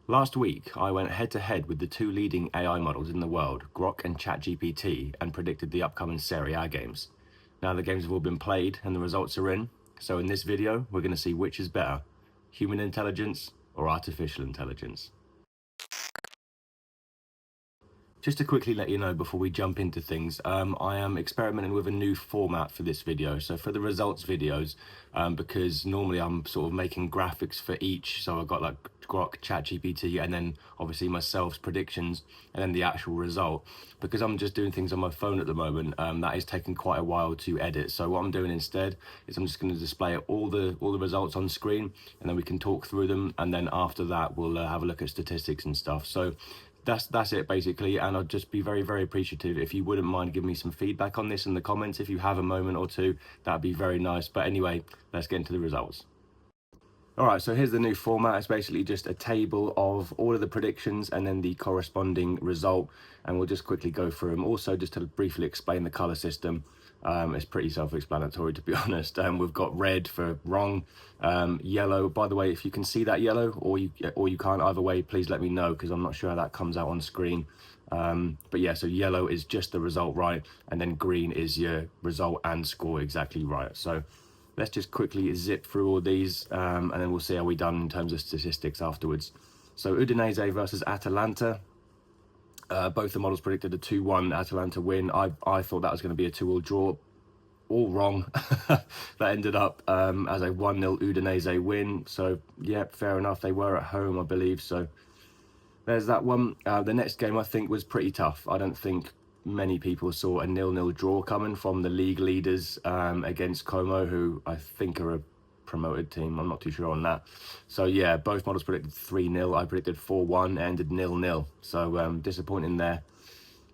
Last week, I went head-to-head with the two leading AI models in the world, Grok and ChatGPT, and predicted the upcoming Serie A games. Now the games have all been played and the results are in, so in this video, we're going to see which is better, human intelligence or artificial intelligence. Just to quickly let you know before we jump into things, I am experimenting with a new format for this video. So for the results videos, because normally I'm sort of making graphics for each, so I've got like Grok, ChatGPT, and then obviously myself's predictions, and then the actual result. Because I'm just doing things on my phone at the moment, that is taking quite a while to edit. So what I'm doing instead is I'm just going to display all the results on screen, and then we can talk through them, and then after that we'll have a look at statistics and stuff. So that's it basically, and I'd just be very appreciative if you wouldn't mind giving me some feedback on this in the comments. If you have a moment or two, that'd be very nice. But anyway, let's get into the results. All right, so here's the new format. It's basically just a table of all of the predictions and then the corresponding result, and we'll just quickly go through them. Also, just to briefly explain the color system, it's pretty self-explanatory, to be honest. We've got red for wrong, yellow. By the way, if you can see that yellow or you can't, either way, please let me know, because I'm not sure how that comes out on screen. But yeah, so yellow is just the result right, and then green is your result and score exactly right. So let's just quickly zip through all these, and then we'll see how we done in terms of statistics afterwards. So Udinese versus Atalanta. Both the models predicted a 2-1 Atalanta win. I thought that was going to be a 2-2 draw. All wrong. That ended up as a 1-0 Udinese win. So yeah, fair enough. They were at home, I believe. So there's that one. The next game I think was pretty tough. I don't think many people saw a 0-0 draw coming from the league leaders against Como, who I think are a promoted team. I'm not too sure on that. So yeah, both models predicted 3-0. I predicted 4-1, ended 0-0. So disappointing there.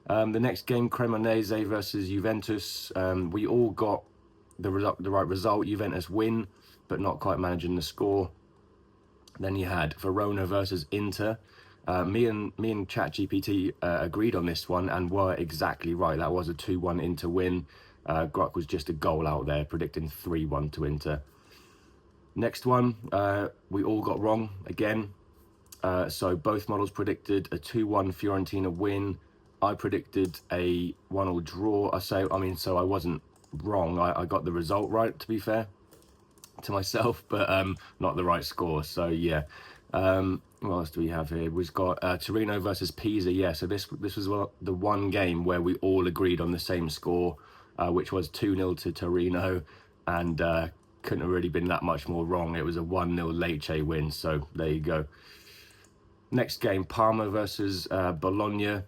The next game, Cremonese versus Juventus. We all got the right result. Juventus win, but not quite managing the score. Then you had Verona versus Inter. Me and ChatGPT agreed on this one and were exactly right. That was a 2-1 Inter win. Grok was just a goal out there, predicting 3-1 to Inter. Next one, we all got wrong again. So both models predicted a 2-1 Fiorentina win. I predicted a 1-1 draw. So I wasn't wrong. I got the result right, to be fair to myself, but not the right score. So yeah. What else do we have here? We've got Torino versus Pisa. Yeah, so this was the one game where we all agreed on the same score, which was 2-0 to Torino, and couldn't have really been that much more wrong. It was a 1-0 Lecce win, so there you go. Next game, Parma versus Bologna.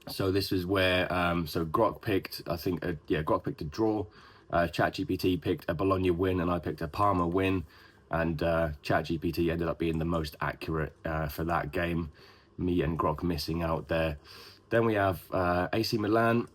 So this is where so Grok picked, Grok picked a draw. ChatGPT picked a Bologna win, and I picked a Parma win. And ChatGPT ended up being the most accurate for that game. Me and Grok missing out there. Then we have AC Milan,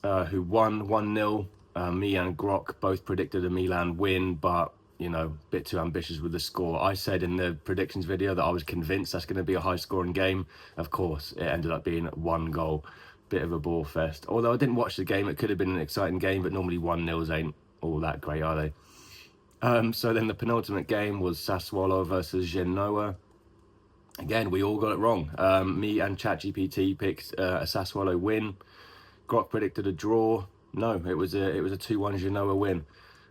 who won 1-0. Me and Grok both predicted a Milan win, but you know, a bit too ambitious with the score. I said in the predictions video that I was convinced that's going to be a high-scoring game. Of course, it ended up being 1 goal. Bit of a ball fest. Although I didn't watch the game, it could have been an exciting game, but normally 1-0s ain't all that great, are they? So then the penultimate game was Sassuolo versus Genoa. Again, we all got it wrong. Me and ChatGPT picked a Sassuolo win. Grok predicted a draw. No, it was a 2-1 Genoa win.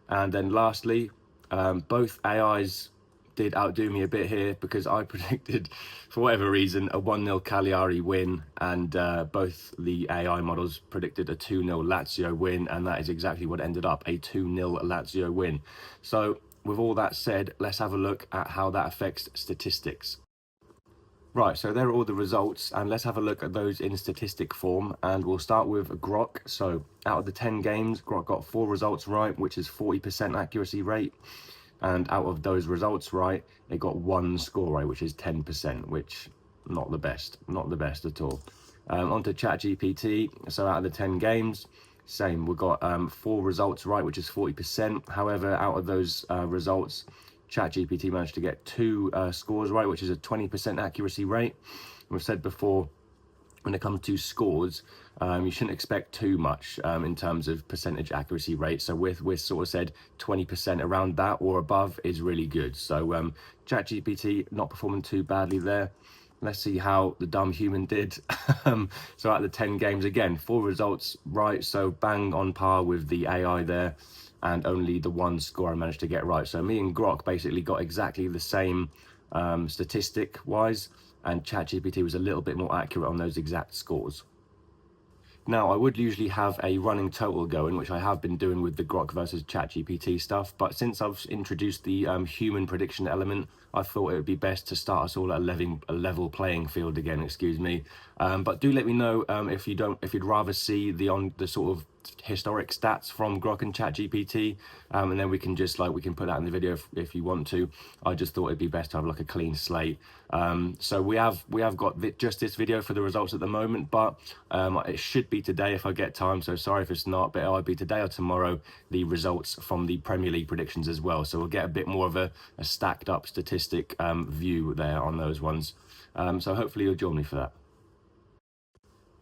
And then lastly, both AIs did outdo me a bit here, because I predicted, for whatever reason, a 1-0 Cagliari win, and both the AI models predicted a 2-0 Lazio win, and that is exactly what ended up, a 2-0 Lazio win. So with all that said, let's have a look at how that affects statistics. Right, so there are all the results, and let's have a look at those in statistic form, and we'll start with Grok. So out of the 10 games, Grok got 4 results right, which is 40% accuracy rate. And out of those results right, it got 1 score right, which is 10%, which not the best at all. Onto ChatGPT. So out of the 10 games, same, we got 4 results right, which is 40%. However, out of those results, ChatGPT managed to get 2 scores right, which is a 20% accuracy rate. We've said before, when it comes to scores, you shouldn't expect too much in terms of percentage accuracy rate. So we're sort of said 20% around that or above is really good. So ChatGPT not performing too badly there. Let's see how the dumb human did. So out of the 10 games, again, 4 results right. So bang on par with the AI there, and only the 1 score I managed to get right. So me and Grok basically got exactly the same statistic wise, and ChatGPT was a little bit more accurate on those exact scores. Now, I would usually have a running total going, which I have been doing with the Grok versus ChatGPT stuff, but since I've introduced the human prediction element, I thought it would be best to start us all at a level playing field again, excuse me. But do let me know if you'd rather see the sort of historic stats from Grok and ChatGPT, and then we can put that in the video if you want to. I just thought it'd be best to have like a clean slate. So we have got just this video for the results at the moment, but it should be today if I get time. So sorry if it's not, but it'll be today or tomorrow the results from the Premier League predictions as well. So we'll get a bit more of a stacked up statistic view there on those ones. So hopefully you'll join me for that.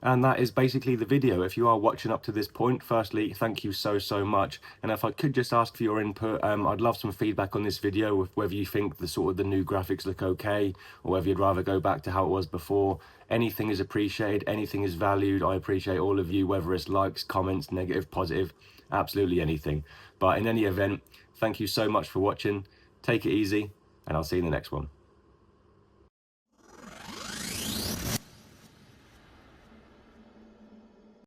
And that is basically the video. If you are watching up to this point, firstly, thank you so much. And if I could just ask for your input, I'd love some feedback on this video, with whether you think the new graphics look okay, or whether you'd rather go back to how it was before. Anything is appreciated, anything is valued. I appreciate all of you, whether it's likes, comments, negative, positive, absolutely anything. But in any event, thank you so much for watching. Take it easy, and I'll see you in the next one.